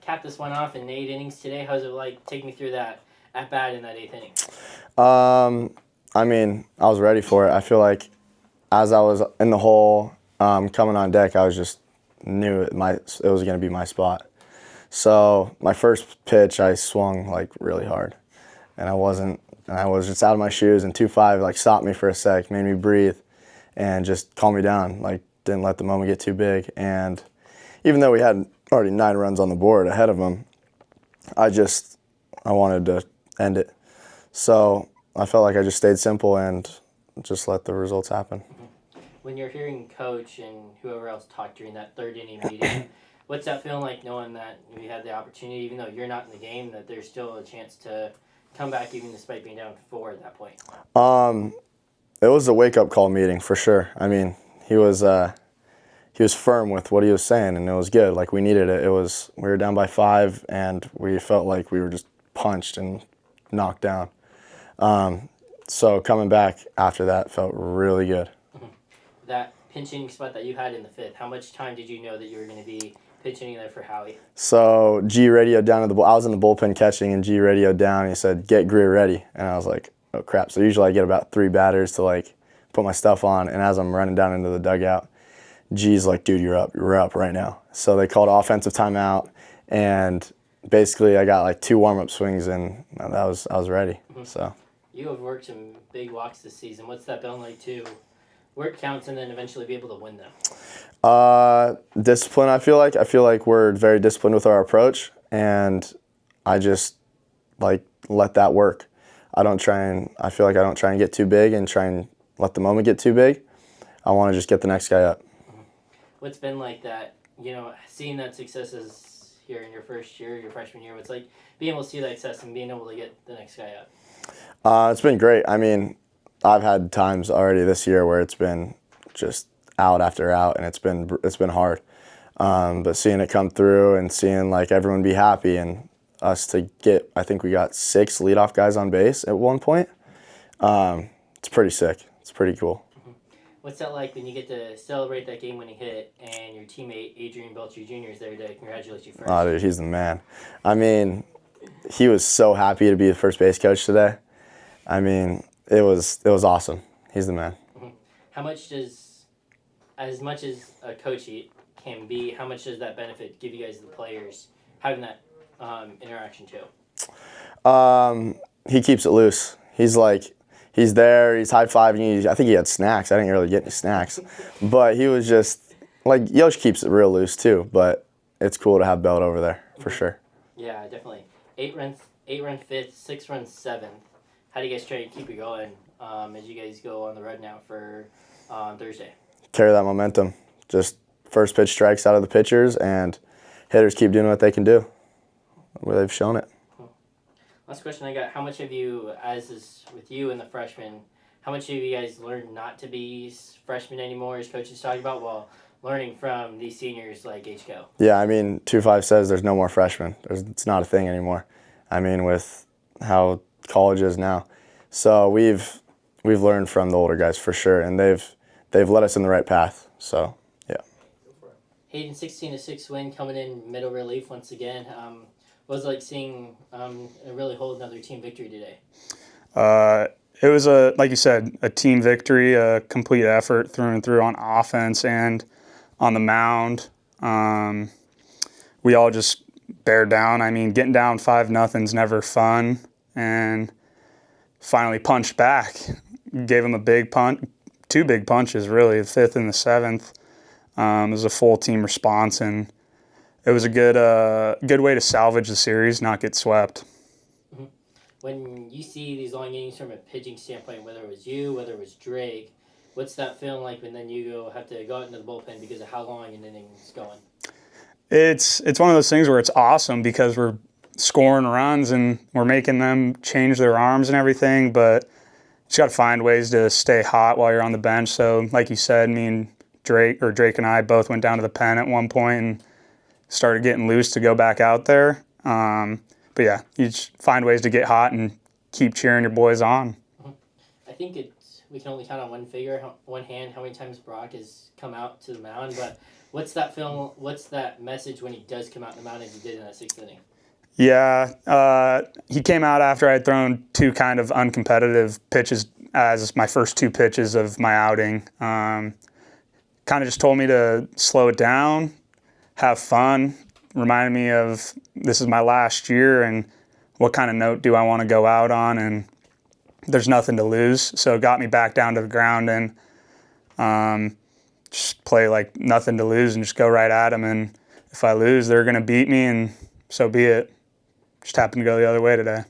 cap this one off in 8 innings today. How's it like? Take me through that at bat in that 8th inning. I mean, I was ready for it. I feel like as I was in the hole, coming on deck, I was just knew it was going to be my spot. So my first pitch, I swung like really hard, and I was just out of my shoes. And 2-5 like stopped me for a sec, made me breathe, and just calmed me down. Like didn't let the moment get too big. And even though we had already 9 runs on the board ahead of them, I wanted to end it. So I felt like I just stayed simple and just let the results happen. When you're hearing Coach and whoever else talk during that 3rd inning meeting, what's that feeling like knowing that you had the opportunity, even though you're not in the game, that there's still a chance to come back even despite being down 4 at that point? It was a wake-up call meeting for sure. I mean, he was firm with what he was saying, and it was good. Like, we needed it. We were down by 5, and we felt like we were just punched and knocked down. So coming back after that felt really good. That pinch hitting spot that you had in the 5th, how much time did you know that you were going to be pinch hitting there for Howie? So G radioed down to I was in the bullpen catching, and G radioed down, and he said, "Get Greer ready." And I was like, oh crap. So usually I get about 3 batters to like put my stuff on, and as I'm running down into the dugout, G's like, "Dude, you're up right now." So they called offensive timeout, and basically I got like 2 warm-up swings, and I was ready. So you have worked some big walks this season. What's that been like to work counts and then eventually be able to win them? Discipline. I feel like we're very disciplined with our approach, and I just like let that work. I feel like I don't try and get too big and try and let the moment get too big. I want to just get the next guy up. What's been like that, seeing that success is here in your first year, your freshman year, what's like being able to see that success and being able to get the next guy up? It's been great. I mean, I've had times already this year where it's been just out after out, and it's been hard. But seeing it come through and seeing like everyone be happy and us to get, I think we got 6 leadoff guys on base at one point. It's pretty sick. It's pretty cool. What's that like when you get to celebrate that game-winning hit and your teammate Adrian Belcher Jr. is there to congratulate you first? Oh, dude, he's the man. I mean, he was so happy to be the first base coach today. I mean, it was awesome. He's the man. How much as much as a coach can be, how much does that benefit give you guys, the players, having that interaction too? He keeps it loose. He's there, he's high-fiving you. I think he had snacks. I didn't really get any snacks. But he was just, like, Yosh keeps it real loose too, but it's cool to have Belt over there, for sure. Yeah, definitely. 8 run 5th, 6 run 7th. How do you guys try to keep it going as you guys go on the road now for Thursday? Carry that momentum. Just first pitch strikes out of the pitchers, and hitters keep doing what they can do. Where they've shown it. Last question I got, how much have you, as is with you and the freshmen, how much have you guys learned not to be freshmen anymore, as coaches talking about, while learning from these seniors like HCO? Yeah, I mean, 2-5 says there's no more freshmen. It's not a thing anymore. I mean, with how college is now. So we've learned from the older guys for sure, and they've led us in the right path. So, yeah. Hayden, 16-6 win, coming in middle relief once again. What was it like seeing really hold another team victory today? It was, like you said, a team victory, a complete effort through and through on offense and on the mound. We all just bear down. I mean, getting down 5-0's never fun, and finally punched back. Gave them a big punch, 2 big punches really, the 5th and the 7th. It was a full team response, and it was a good way to salvage the series, not get swept. When you see these long innings from a pitching standpoint, whether it was you, whether it was Drake, what's that feeling like when then you have to go out into the bullpen because of how long an inning's going? It's one of those things where it's awesome because we're scoring runs and we're making them change their arms and everything, but you just got to find ways to stay hot while you're on the bench. So, like you said, me and Drake and I both went down to the pen at one point and started getting loose to go back out there. But yeah, you just find ways to get hot and keep cheering your boys on. I think we can only count on one hand how many times Brock has come out to the mound, but What's that film? What's that message when he does come out in the mound as he did in that 6th inning? Yeah, he came out after I'd thrown 2 kind of uncompetitive pitches as my first 2 pitches of my outing. Kind of just told me to slow it down, have fun, reminded me of this is my last year and what kind of note do I want to go out on, and there's nothing to lose. So it got me back down to the ground and just play like nothing to lose and just go right at them. And if I lose, they're going to beat me, and so be it. Just happened to go the other way today.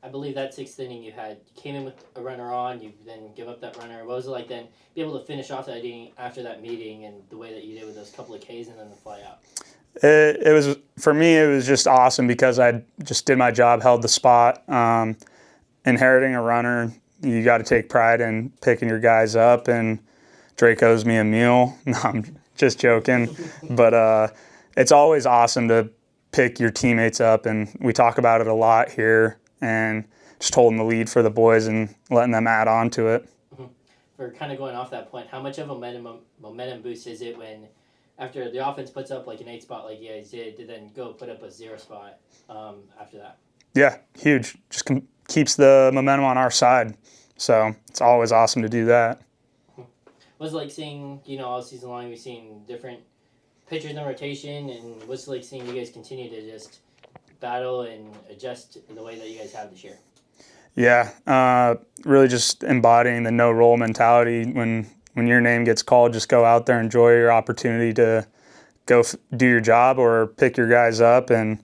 I believe that 6th inning you came in with a runner on, you then give up that runner. What was it like then be able to finish off that inning after that meeting and the way that you did with those couple of Ks and then the fly out? It was, for me, it was just awesome because I just did my job, held the spot. Inheriting a runner, you got to take pride in picking your guys up, and Drake owes me a meal. No, I'm just joking. But it's always awesome to pick your teammates up, and we talk about it a lot here, and just holding the lead for the boys and letting them add on to it. For kind of going off that point, how much of a momentum boost is it when after the offense puts up like an 8 spot like you guys did, to then go put up a 0 spot after that? Yeah, huge. Just keeps the momentum on our side. So it's always awesome to do that. What's it like seeing, all season long we've seen different pitchers in the rotation, and what's it like seeing you guys continue to just battle and adjust the way that you guys have this year? Yeah, really just embodying the no role mentality. When your name gets called, just go out there, enjoy your opportunity to go do your job or pick your guys up. And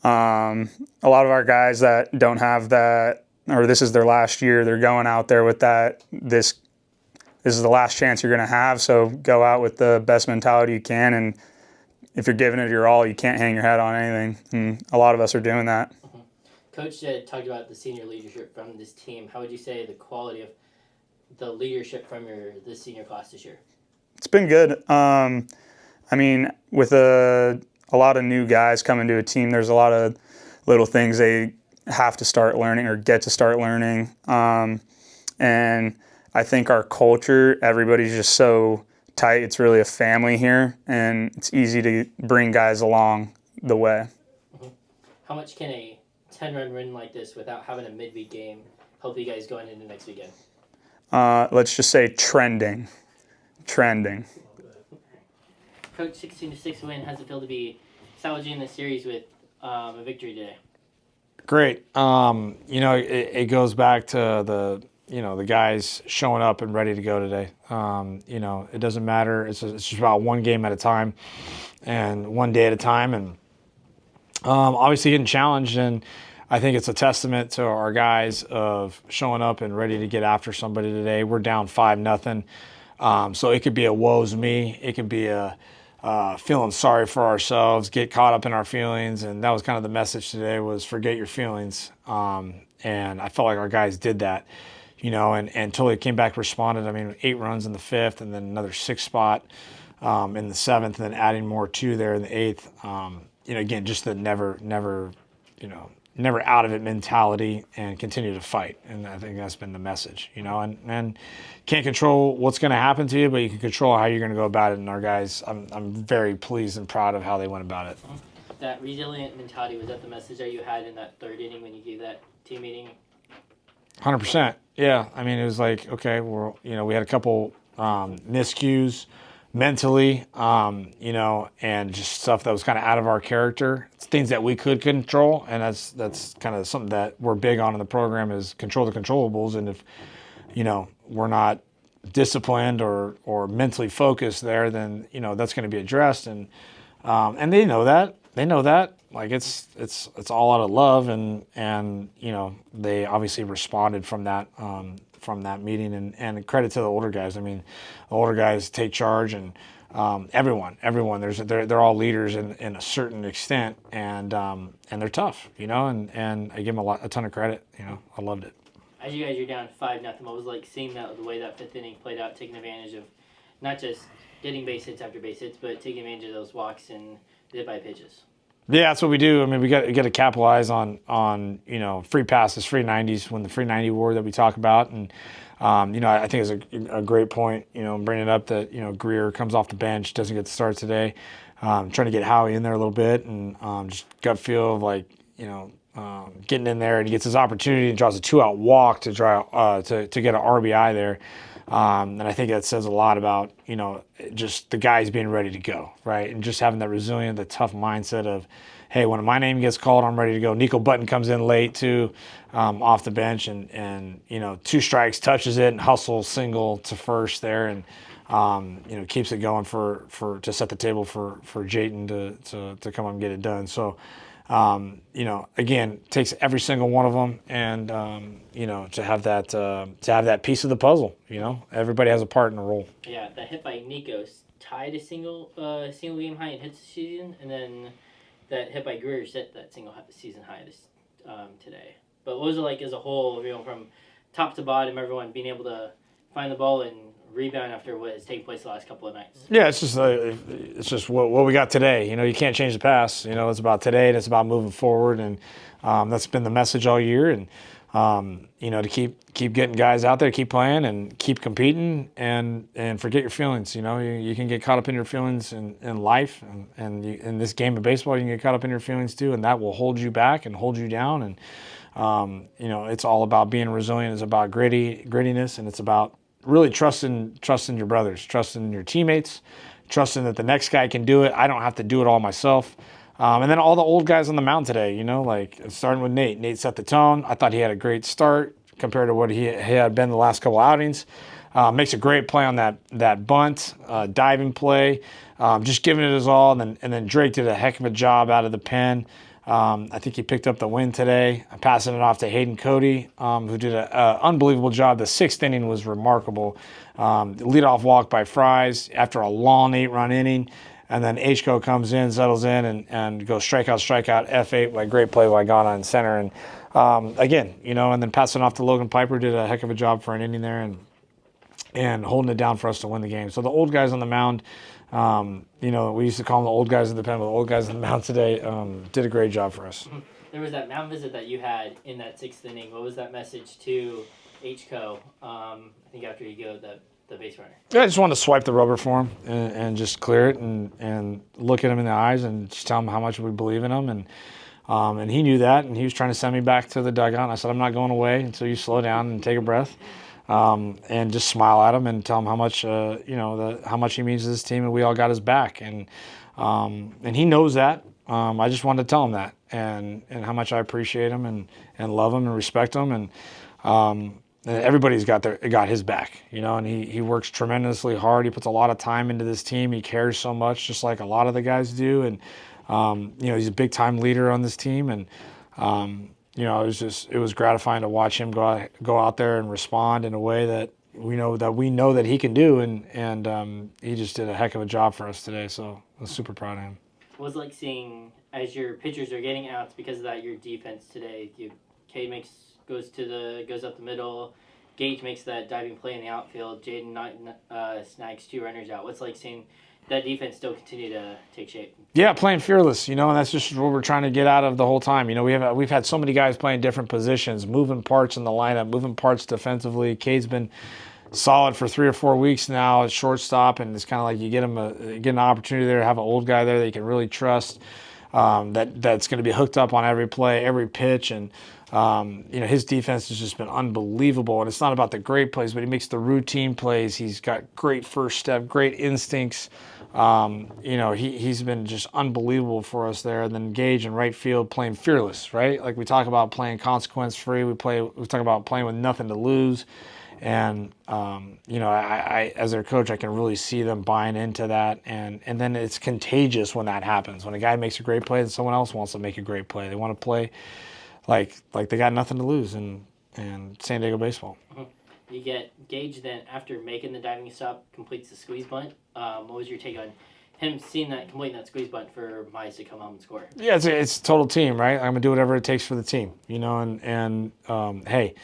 a lot of our guys that don't have that, or this is their last year, they're going out there with that. This is the last chance you're going to have, so go out with the best mentality you can. And if you're giving it your all, you can't hang your head on anything. And a lot of us are doing that. Coach talked about the senior leadership from this team. How would you say the quality of the leadership from this senior class this year? It's been good. I mean, with a lot of new guys coming to a team, there's a lot of little things they have to start learning or get to start learning. And I think our culture, everybody's just so tight. It's really a family here, and it's easy to bring guys along the way. How much can a 10-run win like this without having a midweek game help you guys going into next weekend? Let's just say trending. Trending. Coach, 16-6 win. How's it feel to be salvaging the series with a victory today? Great. It goes back to the guys showing up and ready to go today. It doesn't matter. It's just about one game at a time and one day at a time. And obviously getting challenged, and I think it's a testament to our guys of showing up and ready to get after somebody today. We're down 5-0. So it could be a woe's me. It could be a feeling sorry for ourselves, get caught up in our feelings. And that was kind of the message today, was forget your feelings. And I felt like our guys did that, and until they came back, responded. I mean, 8 runs in the 5th and then another 6 spot in the 7th, and then adding more 2 there in the 8th. Again, just the never out of it mentality and continue to fight. And I think that's been the message, and can't control what's going to happen to you, but you can control how you're going to go about it. And our guys, I'm very pleased and proud of how they went about it. That resilient mentality, was that the message that you had in that 3rd inning when you gave that team meeting? 100%. Yeah. I mean, it was like, okay, we had a couple miscues mentally, and just stuff that was kind of out of our character. It's things that we could control, and that's kind of something that we're big on in the program, is control the controllables. And if we're not disciplined or mentally focused there, then that's going to be addressed. And they know that. Like it's all out of love, and they obviously responded from that meeting, and credit to the older guys. I mean, the older guys take charge, and everyone. They're all leaders in a certain extent, and they're tough, and I give them a ton of credit. I loved it. As you guys are down 5-0, what was it like seeing the way that 5th inning played out, taking advantage of not just getting base hits after base hits, but taking advantage of those walks and hit by pitches? Yeah, that's what we do. I mean, we got to capitalize on free passes, free 90s, when the free 90 war that we talk about, and I think it's a great point, bringing it up that, Greer comes off the bench, doesn't get the start today. Trying to get Howie in there a little bit, and just gut feel of like, getting in there, and he gets his opportunity and draws a 2-out walk to get an RBI there. And I think that says a lot about, just the guys being ready to go, right? And just having that resilient, the tough mindset of, hey, when my name gets called, I'm ready to go. Nico Button comes in late too, off the bench, and 2 strikes, touches it, and hustles single to first there, and keeps it going to set the table for Jayton to come and get it done. So, again, takes every single one of them, and to have that piece of the puzzle. Everybody has a part in the role. Yeah, that hit by Nico tied a single game high in hits this season, and then that hit by Greer set that single season high this today. But what was it like as a whole, from top to bottom, everyone being able to find the ball and rebound after what has taken place the last couple of nights? Yeah, it's just what we got today. You can't change the past. It's about today, and it's about moving forward, and that's been the message all year. And to keep getting guys out there, keep playing, and keep competing, and forget your feelings. You can get caught up in your feelings in life, and in this game of baseball, you can get caught up in your feelings too, and that will hold you back and hold you down. And it's all about being resilient. It's about grittiness, and it's about really trusting your brothers, trusting your teammates, trusting that the next guy can do it. I don't have to do it all myself. And then all the old guys on the mound today, like starting with Nate. Nate set the tone. I thought he had a great start compared to what he had been the last couple outings. Makes a great play on that bunt, diving play, just giving it his all. And then Drake did a heck of a job out of the pen. I think he picked up the win today. I'm passing it off to Hayden Cody, who did an unbelievable job. The 6th inning was remarkable. Leadoff walk by Fries after a long 8-run inning. And then H-Co comes in, settles in, and goes strikeout, F8 by great play by Ghana in center. And again, and then passing off to Logan Piper, did a heck of a job for an inning there, and holding it down for us to win the game. So the old guys on the mound, we used to call them the old guys in the pen, but the old guys on the mound today did a great job for us. There was that mound visit that you had in that 6th inning. What was that message to H-Co, I think after you go the base runner? Yeah, I just wanted to swipe the rubber for him and just clear it and look at him in the eyes and just tell him how much we believe in him. And he knew that, and he was trying to send me back to the dugout. And I said, I'm not going away until you slow down and take a breath. And just smile at him and tell him how much how much he means to this team, and we all got his back. And he knows that. I just wanted to tell him that, and how much I appreciate him and love him and respect him, and everybody's got his back, and he works tremendously hard. He puts a lot of time into this team. He cares so much, just like a lot of the guys do, and he's a big time leader on this team, and it was gratifying to watch him go out there and respond in a way that we know that he can do, and he just did a heck of a job for us today. So I was super proud of him. What was it like seeing, as your pitchers are getting outs because of that, your defense today? Cade goes up the middle. Gage makes that diving play in the outfield. Jayden snags 2 runners out. What's it like seeing that defense still continue to take shape? Yeah, playing fearless, and that's just what we're trying to get out of the whole time. We've had so many guys playing different positions, moving parts in the lineup, moving parts defensively. Cade's been solid for 3 or 4 weeks now at shortstop, and it's kind of like you get an opportunity there to have an old guy there that you can really trust, that's going to be hooked up on every play, every pitch, and his defense has just been unbelievable. And it's not about the great plays, but he makes the routine plays. He's got great first step, great instincts. He's been just unbelievable for us there. And then Gage in right field playing fearless, right? Like we talk about playing consequence free. We talk about playing with nothing to lose. And I as their coach, I can really see them buying into that, and then it's contagious when that happens. When a guy makes a great play, then someone else wants to make a great play. They want to play like they got nothing to lose in San Diego baseball. You get Gage then, after making the diving stop, completes the squeeze bunt. What was your take on him completing that squeeze bunt for Mize to come home and score? Yeah, it's total team, right? I'm gonna do whatever it takes for the team, hey.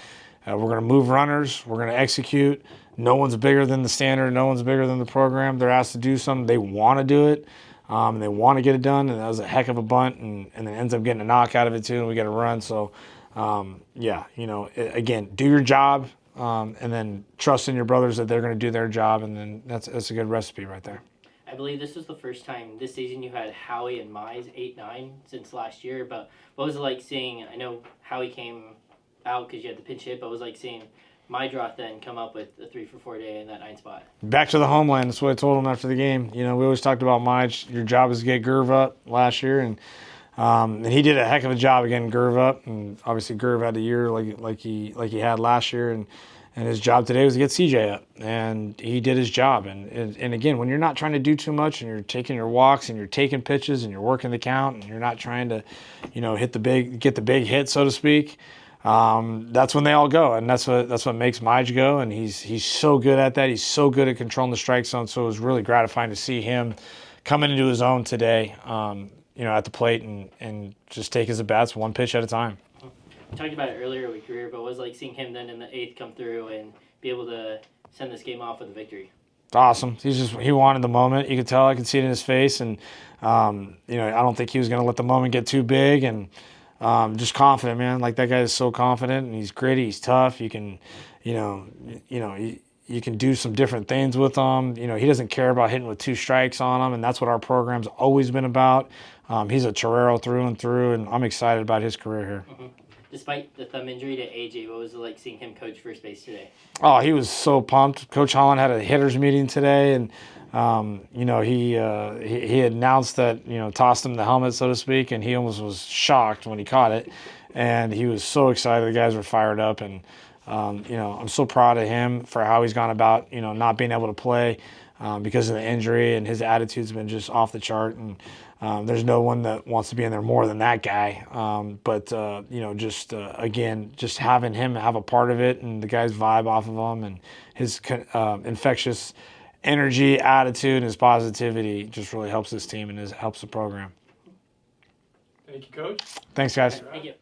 We're going to move runners. We're going to execute. No one's bigger than the standard. No one's bigger than the program. They're asked to do something. They want to do it. They want to get it done. And that was a heck of a bunt. And then ends up getting a knock out of it, too. And we get a run. So, again, do your job. and then trust in your brothers that they're going to do their job, and then that's a good recipe right there. I believe this was the first time this season you had Howie and Mize 8-9 since last year. But what was it like seeing? I know Howie came out because you had the pinch hit, but it was like seeing Mydroth then come up with a 3-for-4 day in that 9th spot. Back to the homeland. That's what I told him after the game. You know, we always talked about Mige. Your job is to get Gerv up last year, and he did a heck of a job of getting Gerv up. And obviously, Gerv had a year like he had last year, and his job today was to get CJ up, and he did his job. And again, when you're not trying to do too much, and you're taking your walks, and you're taking pitches, and you're working the count, and you're not trying to, get the big hit, so to speak. That's when they all go, and that's what makes Mige go, and he's so good at that. He's so good at controlling the strike zone. So it was really gratifying to see him coming into his own today, at the plate and just take his at bats one pitch at a time. We talked about it earlier with Greer, but it was like seeing him then in the 8th come through and be able to send this game off with a victory. It's awesome. He wanted the moment. You could tell. I could see it in his face, and I don't think he was going to let the moment get too big, and. Just confident, man. Like, that guy is so confident, and he's gritty. He's tough. You can, you can do some different things with him. He doesn't care about hitting with 2 strikes on him, and that's what our program's always been about. He's a Torero through and through, and I'm excited about his career here. Mm-hmm. Despite the thumb injury to AJ, what was it like seeing him coach first base today? Oh, he was so pumped. Coach Holland had a hitters meeting today, and he announced that, tossed him the helmet, so to speak, and he almost was shocked when he caught it. And he was so excited. The guys were fired up, and, I'm so proud of him for how he's gone about, not being able to play because of the injury, and his attitude's been just off the chart. And there's no one that wants to be in there more than that guy. Again, just having him have a part of it, and the guys vibe off of him, and his infectious energy, attitude, and his positivity just really helps this team and helps the program. Thank you, Coach. Thanks, guys. Thank you.